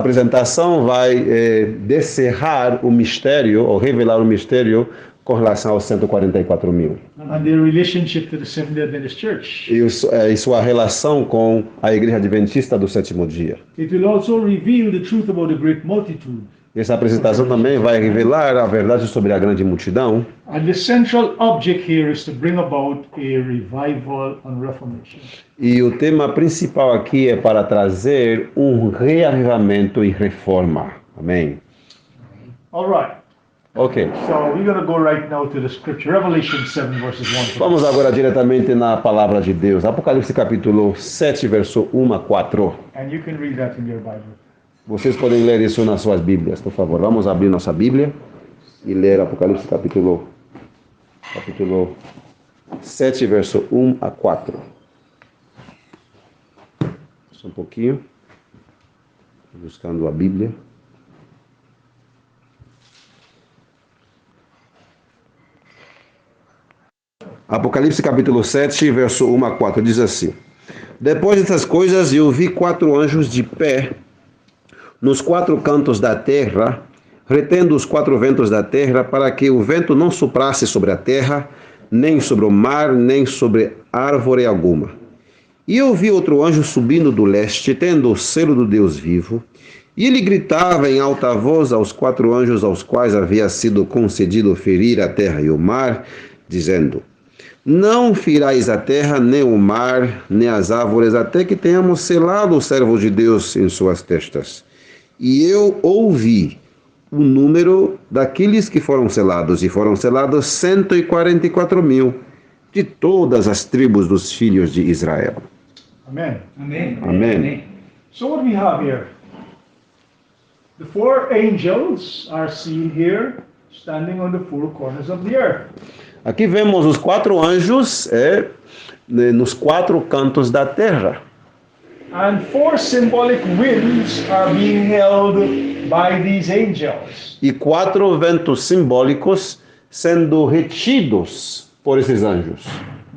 apresentação vai descerrar o mistério, ou revelar o mistério com relação aos 144 mil. And their relationship to the Seventh-day Adventist Church. E sua relação com a Igreja Adventista do Sétimo Dia. It will also reveal the truth about the great multitude. Essa apresentação também vai revelar a verdade sobre a grande multidão. And the central object here is to bring about a revival and reformation. E o tema principal aqui é para trazer um reavivamento e reforma. Amém. All right. Ok. So we're going to go right now to the scripture, Revelation 7 verses 1 to Vamos agora diretamente na palavra de Deus. Apocalipse capítulo 7, verso 1 a 4. And you can read that in your Bible. Vocês podem ler isso nas suas Bíblias, por favor. Vamos abrir nossa Bíblia e ler Apocalipse capítulo 7, verso 1 a 4. Só um pouquinho. Buscando a Bíblia. Apocalipse capítulo 7, verso 1 a 4, diz assim: Depois dessas coisas eu vi 4 anjos de pé nos 4 cantos da terra, retendo os 4 ventos da terra, para que o vento não soprasse sobre a terra, nem sobre o mar, nem sobre árvore alguma. E eu vi outro anjo subindo do leste, tendo o selo do Deus vivo, e ele gritava em alta voz aos 4 anjos aos quais havia sido concedido ferir a terra e o mar, dizendo: Não ferais a terra, nem o mar, nem as árvores, até que tenhamos selado o servo de Deus em suas testas. E eu ouvi o número daqueles que foram selados, e foram selados 144 mil, de todas as tribos dos filhos de Israel. Amen. Amen. Amém. So what we have here? The 4 angels are seen here standing on the 4 corners of the earth. Aqui vemos os 4 anjos nos 4 cantos da terra. And 4 symbolic winds are being held by these angels. E 4 ventos simbólicos sendo retidos por esses anjos.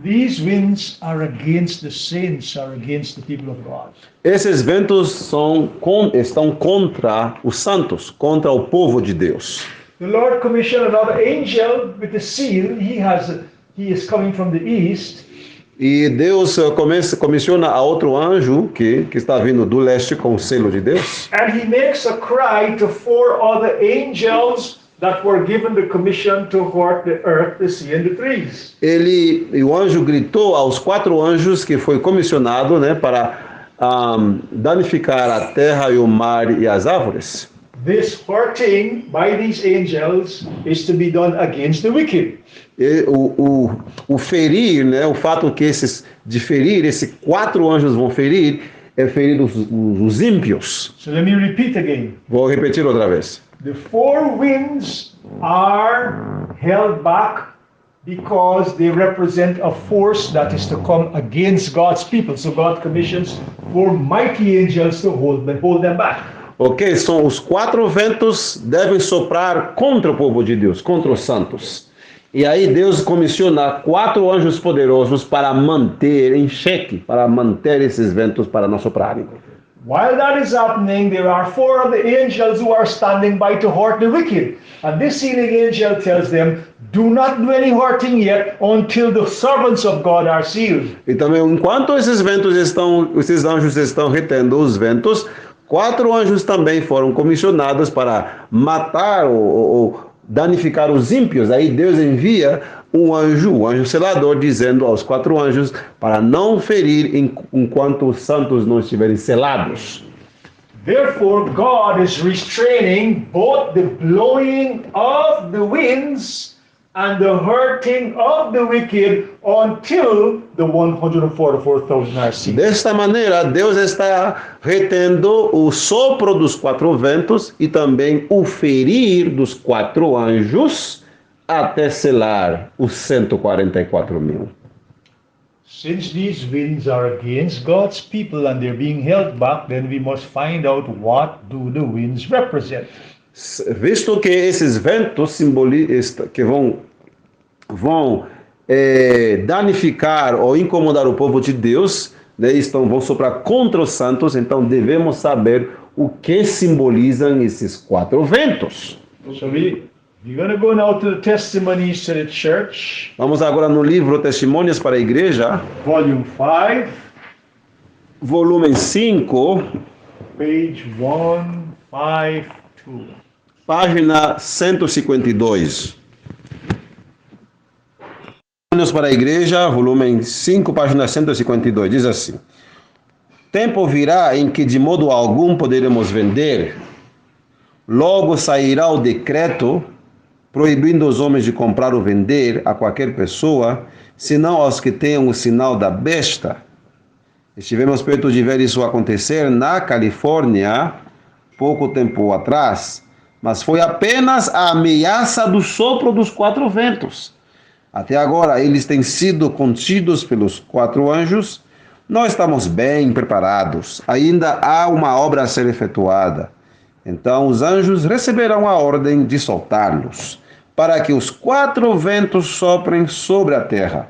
These winds are against the saints, are against the people of God. Esses ventos estão contra os santos, contra o povo de Deus. The Lord commissioned another angel with the seal. He is coming from the east. E Deus comissiona a outro anjo que está vindo do leste com o selo de Deus. And he makes a cry to 4 other angels that were given the commission to hurt the earth, the sea and the trees. E o anjo gritou aos 4 anjos que foi comissionado, para danificar a terra e o mar e as árvores. This hurting by these angels is to be done against the wicked. E o ferir, o fato que esses 4 anjos vão ferir, é ferir os ímpios. So let me repeat again. Vou repetir outra vez. The 4 winds are held back because they represent a force that is to come against God's people. So God commissions 4 mighty angels to hold them back. Ok, são os 4 ventos devem soprar contra o povo de Deus, contra os santos. E aí Deus comissiona 4 anjos poderosos para manter em xeque, para manter esses ventos para não soprarem. While that is happening, there are 4 other angels who are standing by to hurt the wicked. And this sealing angel tells them, do not do any hurting yet until the servants of God are sealed. E também, enquanto esses anjos estão retendo os ventos, 4 anjos também foram comissionados para matar ou danificar os ímpios. Aí Deus envia o anjo selador, dizendo aos 4 anjos para não ferir enquanto os santos não estiverem selados. Therefore, God is restraining both the blowing of the winds and the hurting of the wicked until the 144,000 are sealed. Desta maneira, Deus está retendo o sopro dos 4 ventos e também o ferir dos 4 anjos até selar os 144 mil. Since these winds are against God's people and they're being held back, then we must find out what do the winds represent. Visto que esses ventos que vão danificar ou incomodar o povo de Deus, vão soprar contra os santos, então devemos saber o que simbolizam esses 4 ventos. So we're going to go now to the Testimonies to the Church, Vamos agora no livro Testemunhas para a Igreja, Volume 5, volume 5, page 152. página 152. Testemunhas para a Igreja, volume 5, página 152, diz assim: Tempo virá em que de modo algum poderemos vender. Logo sairá o decreto proibindo os homens de comprar ou vender a qualquer pessoa, senão aos que tenham o sinal da besta. Estivemos perto de ver isso acontecer na Califórnia pouco tempo atrás, mas foi apenas a ameaça do sopro dos 4 ventos. Até agora eles têm sido contidos pelos 4 anjos. Nós estamos bem preparados. Ainda há uma obra a ser efetuada. Então os anjos receberão a ordem de soltá-los, para que os 4 ventos soprem sobre a terra.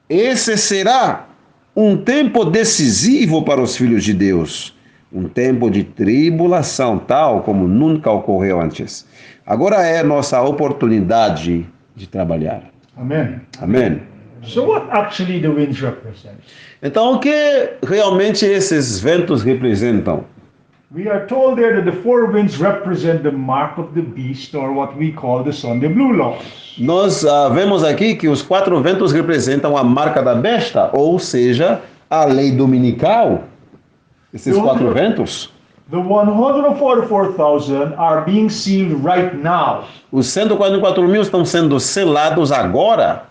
Esse será um tempo decisivo para os filhos de Deus. Um tempo de tribulação, tal como nunca ocorreu antes. Agora é nossa oportunidade de trabalhar. Amen. Amém. So what actually the winds represent? Então, o que realmente esses ventos representam? We are told there that the 4 winds represent the mark of the beast, or what we call the Sunday Blue Laws. Nós vemos aqui que os 4 ventos representam a marca da besta, ou seja, a lei dominical. Esses 4 ventos, The 144,000 are being sealed right now, os 144 mil estão sendo selados agora,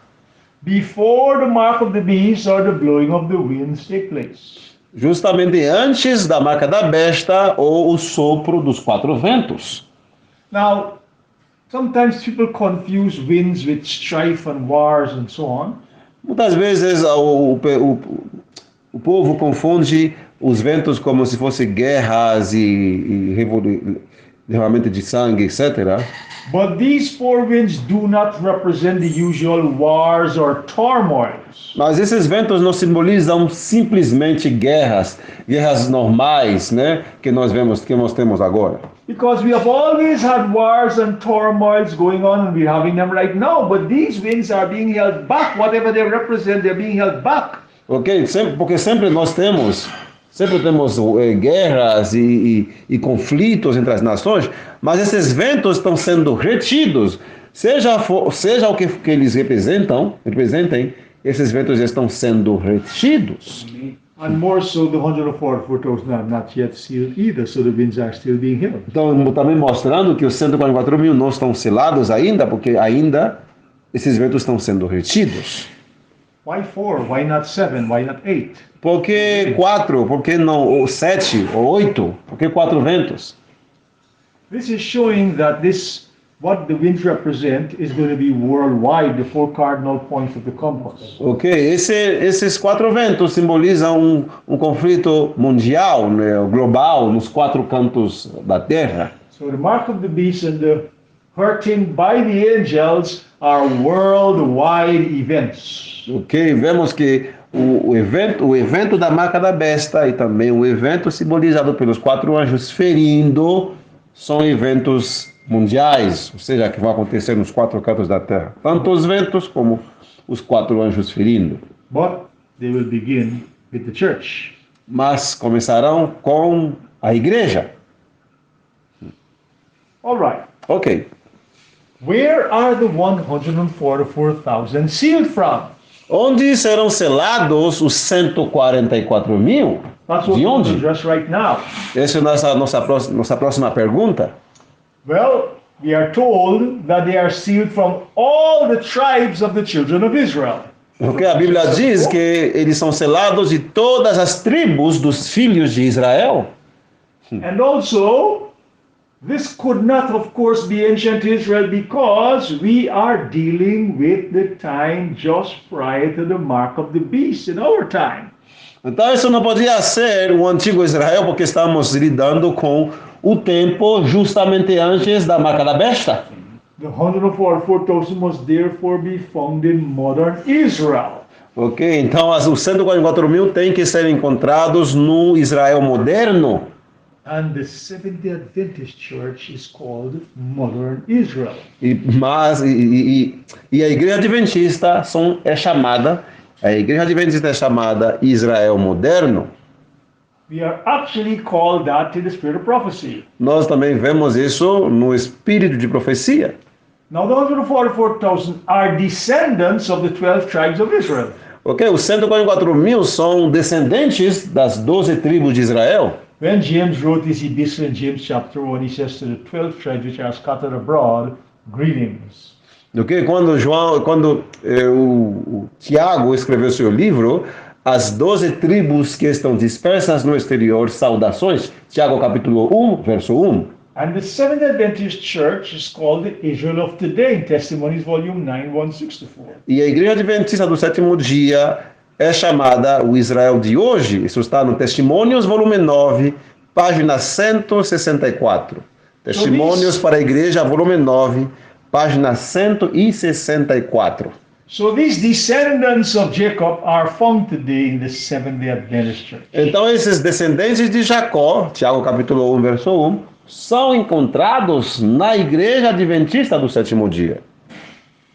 before the mark of the beast or the blowing of the winds take place. justamente antes da marca da besta ou o sopro dos 4 ventos. Now, sometimes people confuse winds with strife and wars and so on. Muitas vezes o povo confunde os ventos como se fossem guerras e derramamento de sangue, etc. But these 4 winds do not represent the usual wars or turmoils. Mas esses ventos não simbolizam simplesmente guerras normais, né, que nós temos agora. Because we have always had wars and turmoils going on, and we're having them right now. But these winds are being held back. Whatever they represent, they're being held back. Ok? Porque sempre temos guerras e conflitos entre as nações, mas esses ventos estão sendo retidos. Seja o que eles representem, esses ventos estão sendo retidos. And more so, the 144,000 are not yet sealed either, so the winds are still being held. Então, também mostrando que os 144 mil não estão selados ainda, porque ainda esses ventos estão sendo retidos. Why 4? Why not 7? Why not 8? Por que 4? Por que não 7 ou 8? Por que 4 ventos? This is showing that what the winds represent is going to be worldwide, the 4 cardinal points of the compass. Ok, esses 4 ventos simbolizam um conflito mundial, né, global, nos 4 cantos da Terra. So the mark of the beast and the hurting by the angels are worldwide events. Ok, vemos que o evento da marca da besta e também o evento simbolizado pelos 4 anjos ferindo são eventos mundiais, ou seja, que vão acontecer nos 4 cantos da terra. Tanto os ventos como os 4 anjos ferindo. But they will begin with the church. Mas começarão com a igreja. All right. Ok. Where are the 144,000 sealed from? Onde serão selados os 144 mil? That's what De we'll onde? address right now. Essa é a nossa próxima pergunta. Well, we are told that they are sealed from all the tribes of the children of Israel. Porque a Bíblia diz que eles são selados de todas as tribos dos filhos de Israel. And also, this could not, of course, be ancient Israel because we are dealing with the time just prior to the mark of the beast in our time. Então isso não podia ser o antigo Israel, porque estamos lidando com o tempo justamente antes da marca da besta. The 144,000 must therefore be found in modern Israel. Ok, então os 144 mil têm que ser encontrados no Israel moderno. And the Seventh-day Adventist Church is called Modern Israel. E a igreja adventista a igreja adventista é chamada Israel moderno. We are actually called that in the spirit of prophecy. Nós também vemos isso no espírito de profecia. Now the 144,000 are descendants of the 12 tribes of Israel. Ok, os 144 mil são descendentes das 12 tribos de Israel. When James wrote this epistle in James chapter 1, he says to the 12 tribes which are scattered abroad, greetings. Ok, quando o Tiago escreveu seu livro, as 12 tribos que estão dispersas no exterior, saudações. Tiago capítulo 1, verso 1. And the Seventh Adventist Church is called the Israel of today in Testimonies volume 9, 164. E a igreja adventista do sétimo dia é chamada o Israel de hoje. Isso está no Testemunhos, volume 9, página 164. Testemunhos para a igreja, volume 9, página 164. So these descendants of Jacob are found today in the Seventh-day Adventist Church. Então esses descendentes de Jacó, Tiago capítulo 1, verso 1, são encontrados na igreja adventista do sétimo dia.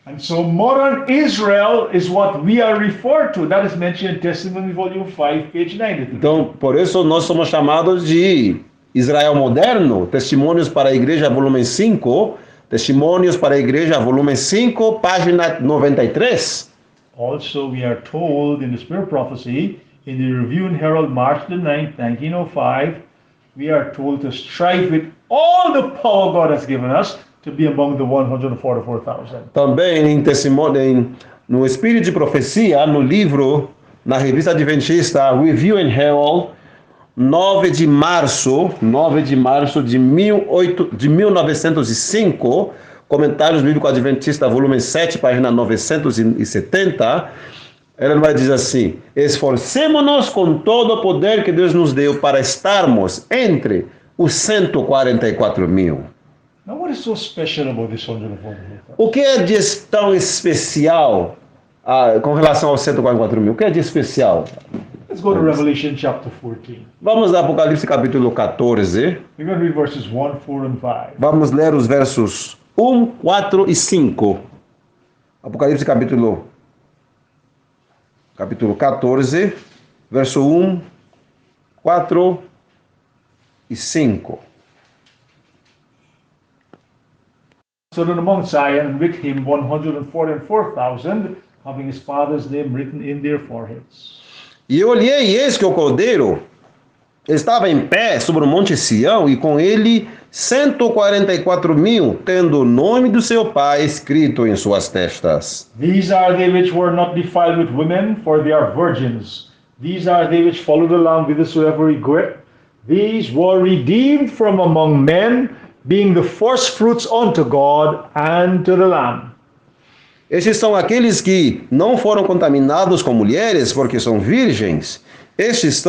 And so modern Israel is what we are referred to. That is mentioned in Testimony volume 5, page 92. Então, por isso nós somos chamados de Israel moderno, Testemunhos para a igreja, volume 5, Testemunhos para a igreja, volume 5, página 93. Also, we are told in the Spirit of Prophecy, in the Review and Herald, March the 9th, 1905, we are told to strive with all the power God has given us to be among the 144,000. Também em testemunho, no Espírito de Profecia, no livro, na revista adventista, Review and Herald, 9 de março de 1905, Comentários Bíblicos Adventista, volume 7, página 970, ela vai dizer assim: esforcemo-nos com todo o poder que Deus nos deu para estarmos entre os 144 mil. Now, what is so special about this 144,000? O que é de tão especial com relação aos 144 mil? O que é de especial? Let's go to Revelation chapter 14. Vamos a Apocalipse capítulo 14. We're going to read verses 1, 4, and 5. Vamos ler os versos 1, 4 e 5. Apocalipse capítulo 14, verso 1, 4 e 5. Stood on Mount Zion, and with him 144,000, having his father's name written in their foreheads. E eu olhei, e eis que o Cordeiro estava em pé sobre o monte Sião, e com ele 144 mil, tendo o nome do seu pai escrito em suas testas. These are they which were not defiled with women, for they are virgins. These are they which followed the Lamb whithersoever he goeth. These were redeemed from among men, being the first fruits unto God and to the Lamb. Estes são aqueles que não foram contaminados com mulheres, porque são virgens. Estes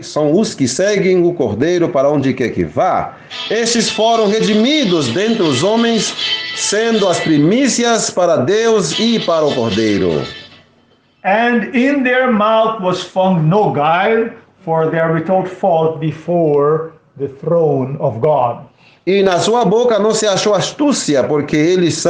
são os que seguem o Cordeiro para onde quer que vá. Estes foram redimidos dentre os homens, sendo as primícias para Deus e para o Cordeiro. And in their mouth was found no guile, for they are without fault before the throne of God. E na sua boca não se achou astúcia, porque eles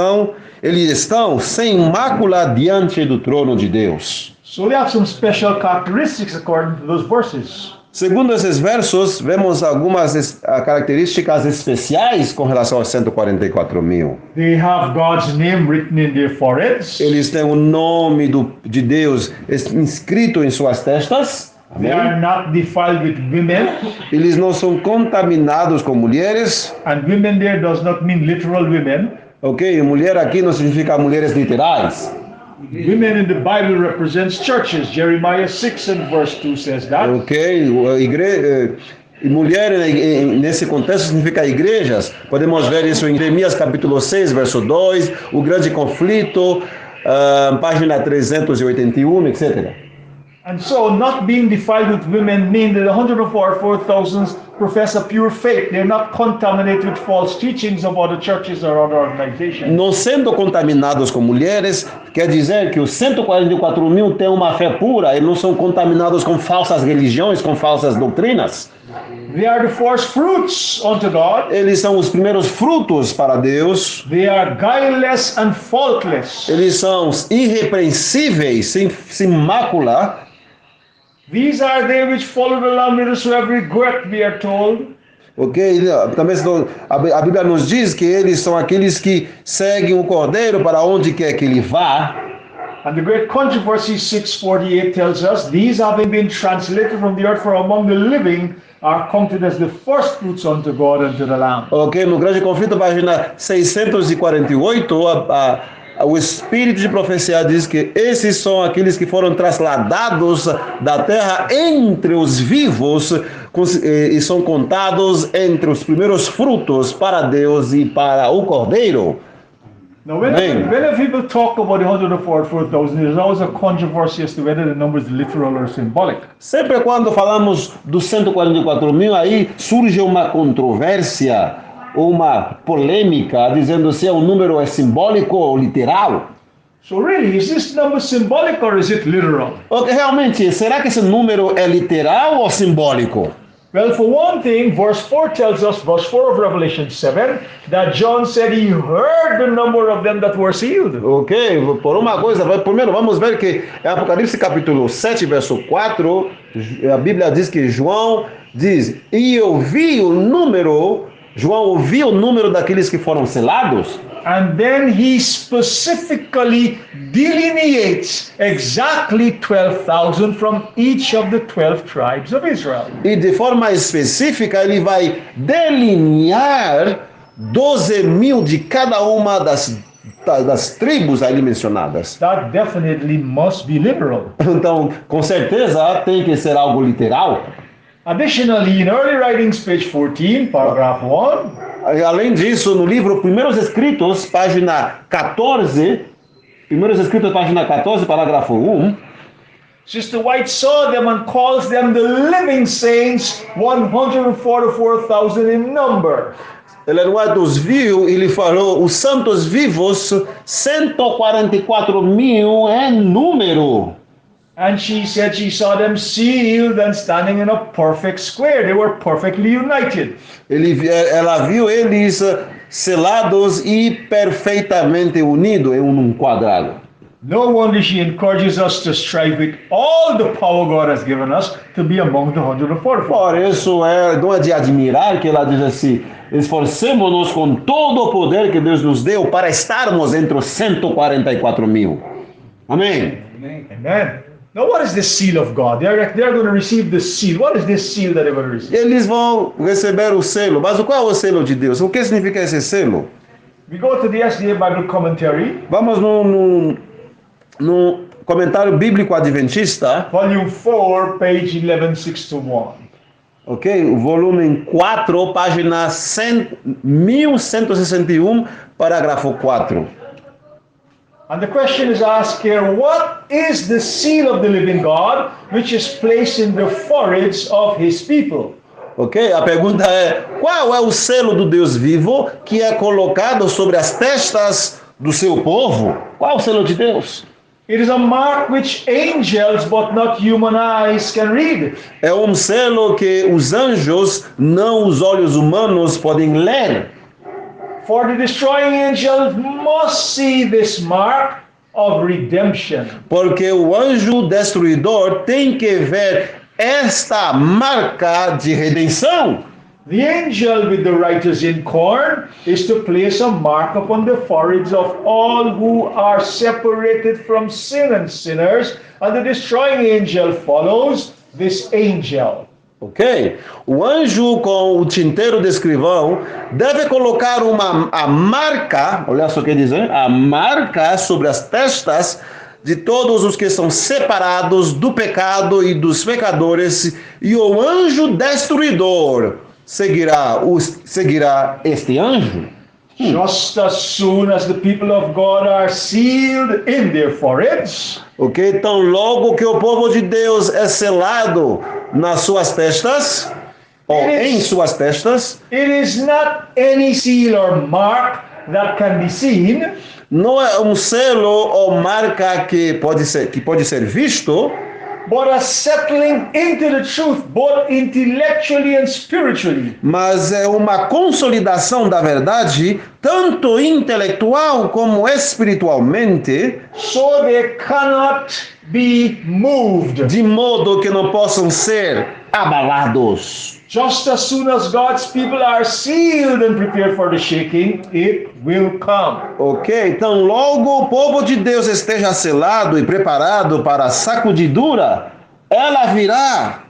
estão sem mácula diante do trono de Deus. So they have some special characteristics according to those verses. Segundo esses versos, vemos algumas características especiais com relação aos 144 mil. They have God's name written in their foreheads. Eles têm o nome de Deus inscrito em suas testas. They are not defiled with women. Eles não são contaminados com mulheres. And women there does not mean literal women. Ok, mulher aqui não significa mulheres literais. Women in the Bible represents churches. Jeremiah 6 and verse 2 says that. Ok, mulher nesse contexto significa igrejas. Podemos ver isso em Jeremias capítulo 6, verso 2, o grande conflito, página 381, etc. And so not being defiled with women means that 144,000 profess a pure faith. They're not contaminated with false teachings of other churches or other organizations. Não sendo contaminados com mulheres, quer dizer que os 144 mil têm uma fé pura e não são contaminados com falsas religiões, com falsas doutrinas. They are the first fruits unto God. Eles são os primeiros frutos para Deus. They are guileless and faultless. Eles são irrepreensíveis, sem mácula. These are they which follow the Lamb whithersoever he goeth, we are told. Ok? Também a Bíblia nos diz que eles são aqueles que seguem o Cordeiro para onde quer que ele vá. And the great controversy 648 tells us, these having been translated from the earth from among the living are counted as the first fruits unto God and to the Lamb. Ok? No Grande Conflito, página 648, o Espírito de Profecia diz que esses são aqueles que foram trasladados da terra entre os vivos e são contados entre os primeiros frutos para Deus e para o Cordeiro. Now, whenever people talk about the 144,000, there's always a controversy as to whether the number is literal or symbolic. Sempre quando falamos dos 144 mil, aí surge uma controvérsia, uma polêmica, dizendo se o número é simbólico ou literal. So really, is this number symbolic or is it literal? Realmente, será que esse número é literal ou simbólico? Well, for one thing, verse 4 tells us, verse 4 of Revelation 7, that John said he heard the number of them that were sealed. Ok, por uma coisa, primeiro vamos ver que em Apocalipse capítulo 7, verso 4, a Bíblia diz que João diz, e eu vi o número, João ouviu o número daqueles que foram selados. And then he specifically delineates exactly 12,000 from each of the 12 tribes of Israel. E de forma específica ele vai delinear 12 mil de cada uma das tribos ali mencionadas. That definitely must be literal. Então, com certeza tem que ser algo literal. Additionally, in early writings, page 14, paragraph 1, além disso, no livro Primeiros Escritos, página 14, Primeiros Escritos, página 14, parágrafo 1, Sister White saw them and calls them the living saints, 144,000 in number. Ellen White os viu e lhe falou, os santos vivos, 144 mil em número. And she said she saw them sealed and standing in a perfect square. They were perfectly united. Ela viu eles selados e perfeitamente unidos em um quadrado. No wonder she encourages us to strive with all the power God has given us to be among the 144. Por isso não é de admirar que ela diz assim, esforcemos-nos com todo o poder que Deus nos deu para estarmos entre os 144 mil. Amém? Amen. Now, what is the seal of God? They're going to receive the seal. What is this seal that they're going to receive? Eles vão receber o selo. Mas qual é o selo de Deus? O que significa esse selo? We go to the SDA Bible Commentary. Vamos no comentário bíblico adventista. Volume 4, page 1161. Ok? O volume 4, página 1161, parágrafo 4. And the question is asked here, what is the seal of the living God which is placed in the foreheads of his people? Ok? A pergunta é, qual é o selo do Deus vivo que é colocado sobre as testas do seu povo? Qual é o selo de Deus? It is a mark which angels but not human eyes can read. É um selo que os anjos, não os olhos humanos, podem ler. For the destroying angel must see this mark of redemption. Porque o anjo destruidor tem que ver esta marca de redenção. The angel with the writers in corn is to place a mark upon the foreheads of all who are separated from sin and sinners, and the destroying angel follows this angel. Ok? O anjo com o tinteiro de escrivão deve colocar a marca, olha só o que diz, hein? A marca sobre as testas de todos os que são separados do pecado e dos pecadores, e o anjo destruidor seguirá este anjo. Just as soon as the people of God are sealed in their foreheads, Ok? Então logo que o povo de Deus é selado nas suas testas, ou It em is- suas testas, It is not any seal or mark that can be seen, não é um selo ou marca que pode ser visto, but a settling into the truth, both intellectually and spiritually. mas é uma consolidação da verdade, tanto intelectual como espiritualmente, So they cannot be moved. de modo que não possam ser abalados. Just as soon as God's people are sealed and prepared for the shaking, it will come. Ok? Então, logo o povo de Deus esteja selado e preparado para a sacudidura, ela virá.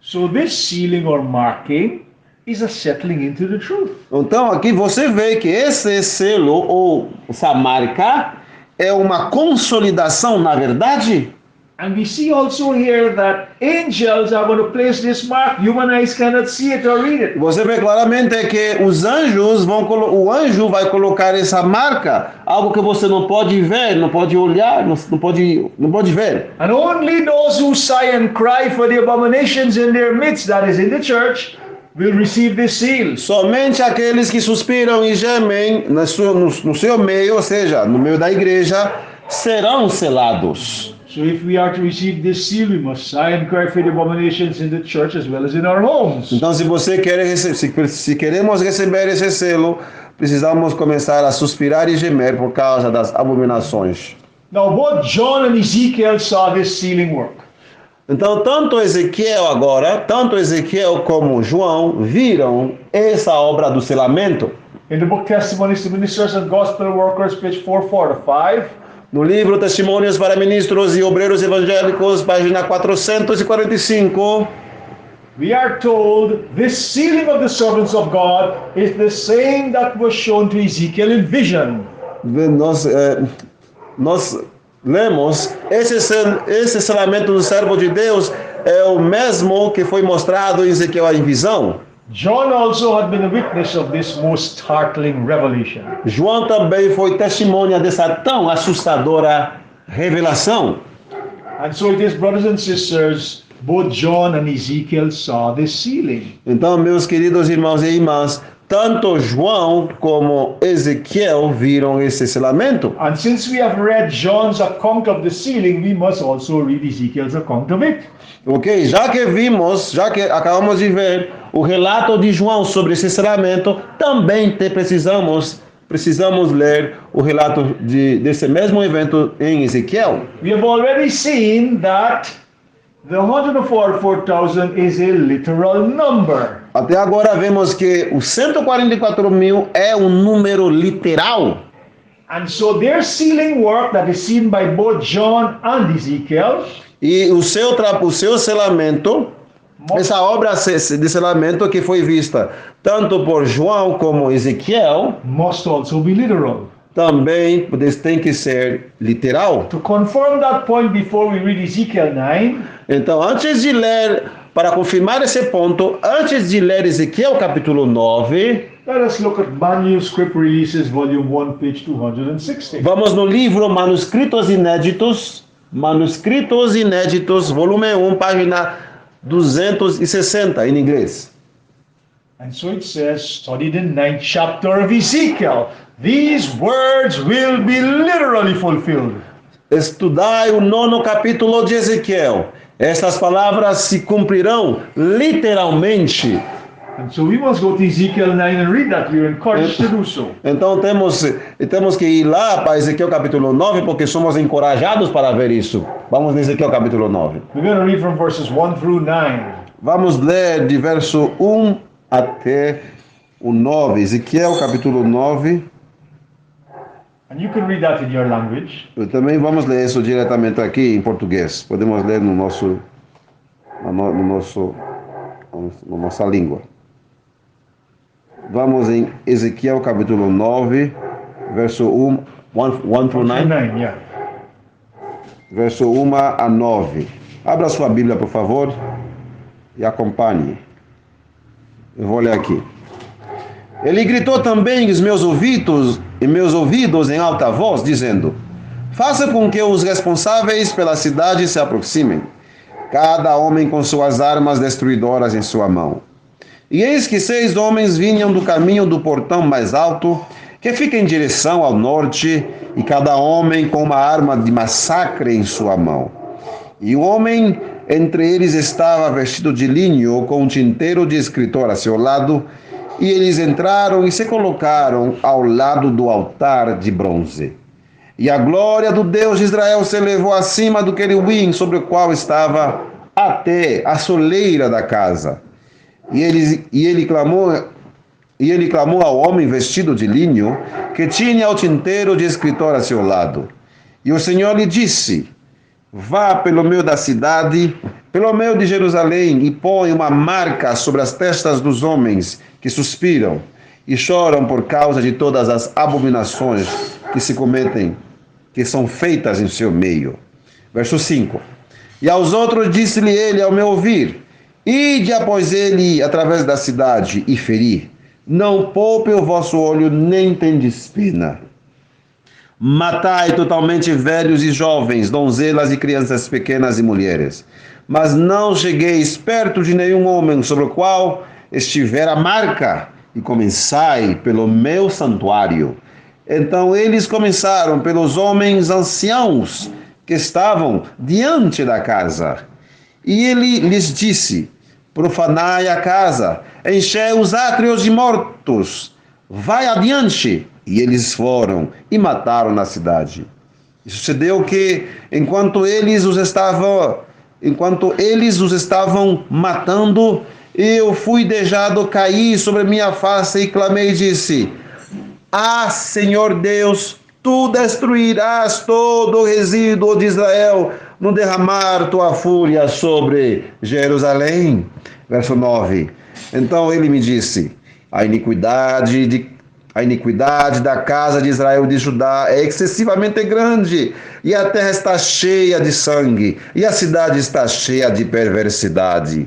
So this sealing or marking is a settling into the truth. Então, aqui você vê que esse selo ou essa marca é uma consolidação na verdade. And we see also here that angels are going to place this mark. Human eyes cannot see it or read it. Você vê claramente que os anjos o anjo vai colocar essa marca, algo que você não pode ver, não pode olhar, não pode ver. And only those who sigh and cry for the abominations in their midst, that is in the church, will receive this seal. Somente aqueles que suspiram e gemem no seu meio, ou seja, no meio da igreja, serão selados. So if we are to receive this seal, we must sigh and cry for the abominations in the church as well as in our homes. Então, se queremos receber esse selo, precisamos começar a suspirar e gemer por causa das abominações. Now both John and Ezekiel saw this sealing work. Então, tanto Ezequiel como João viram essa obra do selamento. In the book Testimonies to Ministers and Gospel Workers, page 445, No livro Testemunhos para Ministros e Obreiros Evangélicos, página 445, we are told this sealing of the servants of God is the same that was shown to Ezekiel in vision. nós lemos, esse selamento do servo de Deus é o mesmo que foi mostrado em Ezequiel em visão. John also had been a witness of this most startling revelation. João também foi testemunha dessa tão assustadora revelação. And so it is, brothers and sisters, both John and Ezekiel saw this sealing. Então, meus queridos irmãos e irmãs, tanto João como Ezequiel viram esse selamento. And since we have read John's account of the sealing, we must also read Ezekiel's account of it. Ok? Já que acabamos de ver o relato de João sobre esse selamento, também precisamos ler o relato desse mesmo evento em Ezequiel. We have already seen that the 144,000 is a literal number. Até agora vemos que os 144.000 é um número literal. And so their sealing work that is seen by both John and Ezekiel E o seu selamento, essa obra de selamento que foi vista tanto por João como Ezequiel, must also be literal. também tem que ser literal. To confirm that point before we read Ezekiel 9, Então, para confirmar esse ponto, antes de ler Ezequiel capítulo 9, let us look at Manuscript Releases, Volume 1, page 260. vamos no livro Manuscritos Inéditos, volume 1, página 260, em inglês. And so it says, study the 9th chapter of Ezekiel. These words will be literally fulfilled. Estudai o 9º capítulo de Ezequiel. Estas palavras se cumprirão literalmente. And so we must go to Ezekiel 9 and read that. We are encouraged to do so. Então temos que ir lá para Ezequiel capítulo 9, porque somos encorajados para ver isso. Vamos em Ezequiel capítulo 9. We're going to read from verses 1 through 9. Vamos ler de verso 1 até o 9. Ezequiel capítulo 9. And you can read that in your language. Também vamos ler isso diretamente aqui em português. Podemos ler na nossa língua. Vamos em Ezequiel capítulo 9, verso 1 through 9. 9, yeah. Verso 1 a 9. Abra sua Bíblia, por favor, e acompanhe. Eu vou ler aqui. Ele gritou também em meus ouvidos em alta voz, dizendo: faça com que os responsáveis pela cidade se aproximem. cada homem com suas armas destruidoras em sua mão. E eis que 6 homens vinham do caminho do portão mais alto, que fica em direção ao norte, e cada homem com uma arma de massacre em sua mão. E o homem entre eles estava vestido de linho, com um tinteiro de escritor a seu lado, e eles entraram e se colocaram ao lado do altar de bronze. E a glória do Deus de Israel se elevou acima do querubim sobre o qual estava até a soleira da casa. E ele clamou ao homem vestido de linho, que tinha o tinteiro de escritor a seu lado. E o Senhor lhe disse: vá pelo meio da cidade, pelo meio de Jerusalém, e põe uma marca sobre as testas dos homens que suspiram e choram por causa de todas as abominações que se cometem, que são feitas em seu meio. Verso 5. E aos outros disse-lhe ele ao meu ouvir: ide após ele através da cidade e feri. Não poupe o vosso olho, nem tendes pena. Matai totalmente velhos e jovens, donzelas e crianças pequenas e mulheres. Mas não chegueis perto de nenhum homem sobre o qual estiver a marca, e começai pelo meu santuário. Então eles começaram pelos homens anciãos que estavam diante da casa. E ele lhes disse: profanai a casa, enchei os átrios de mortos, vai adiante. E eles foram e mataram na cidade. E sucedeu que, enquanto eles os estavam matando, eu fui deixado cair sobre minha face e clamei e disse: ah, Senhor Deus, tu destruirás todo o resíduo de Israel no derramar tua fúria sobre Jerusalém. Verso 9. Então ele me disse: a iniquidade da casa de Israel e de Judá é excessivamente grande, e a terra está cheia de sangue, e a cidade está cheia de perversidade.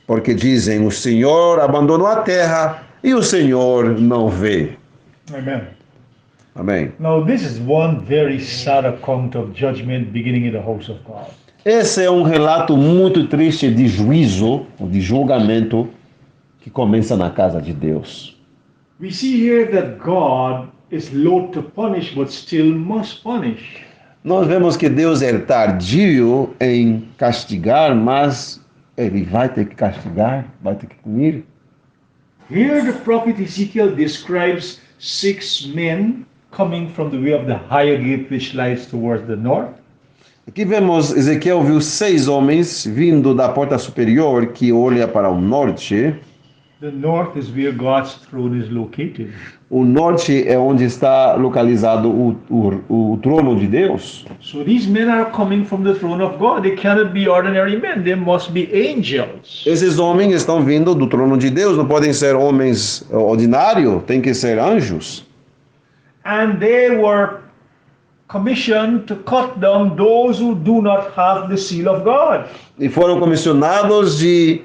Porque dizem: o Senhor abandonou a terra, e o Senhor não vê. Amen. Amém. Now, this is one very sad account of judgment beginning in the house of God. Esse é um relato muito triste de juízo, de julgamento, que começa na casa de Deus. We see here that God is loath to punish, but still must punish. Nós vemos que Deus é tardio em castigar, mas ele vai ter que castigar, vai ter que punir. Here the prophet Ezekiel describes 6 men coming from the way of the higher gate which lies towards the north. Aqui vemos Ezequiel viu 6 homens vindo da porta superior que olha para o norte. The north is where God's throne is located. O norte é onde está localizado o trono de Deus. So these men are coming from the throne of God. They cannot be ordinary men. They must be angels. Esses homens estão vindo do trono de Deus, não podem ser homens ordinários, tem que ser anjos. And they were commissioned to cut down those who do not have the seal of God. E foram comissionados de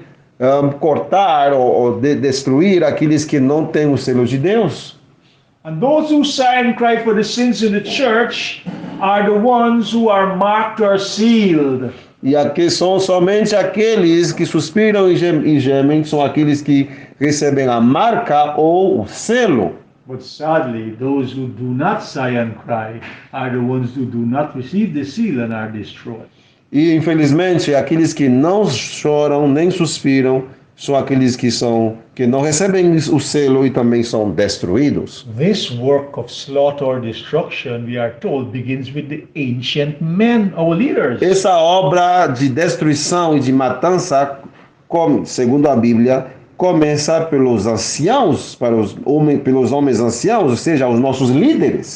cortar ou destruir aqueles que não têm o selo de Deus. And those who sigh and cry for the sins in the church are the ones who are marked or sealed. E aqui são somente aqueles que suspiram e gemem, são aqueles que recebem a marca ou o selo. But sadly, those who do not sigh and cry are the ones who do not receive the seal and are destroyed. E infelizmente aqueles que não choram nem suspiram são aqueles que não recebem o selo e também são destruídos. This work of slaughter or destruction, we are told, begins with the ancient men, our leaders. Essa obra de destruição e de matança, segundo a Bíblia, começa pelos anciãos, pelos homens anciãos, ou seja, os nossos líderes.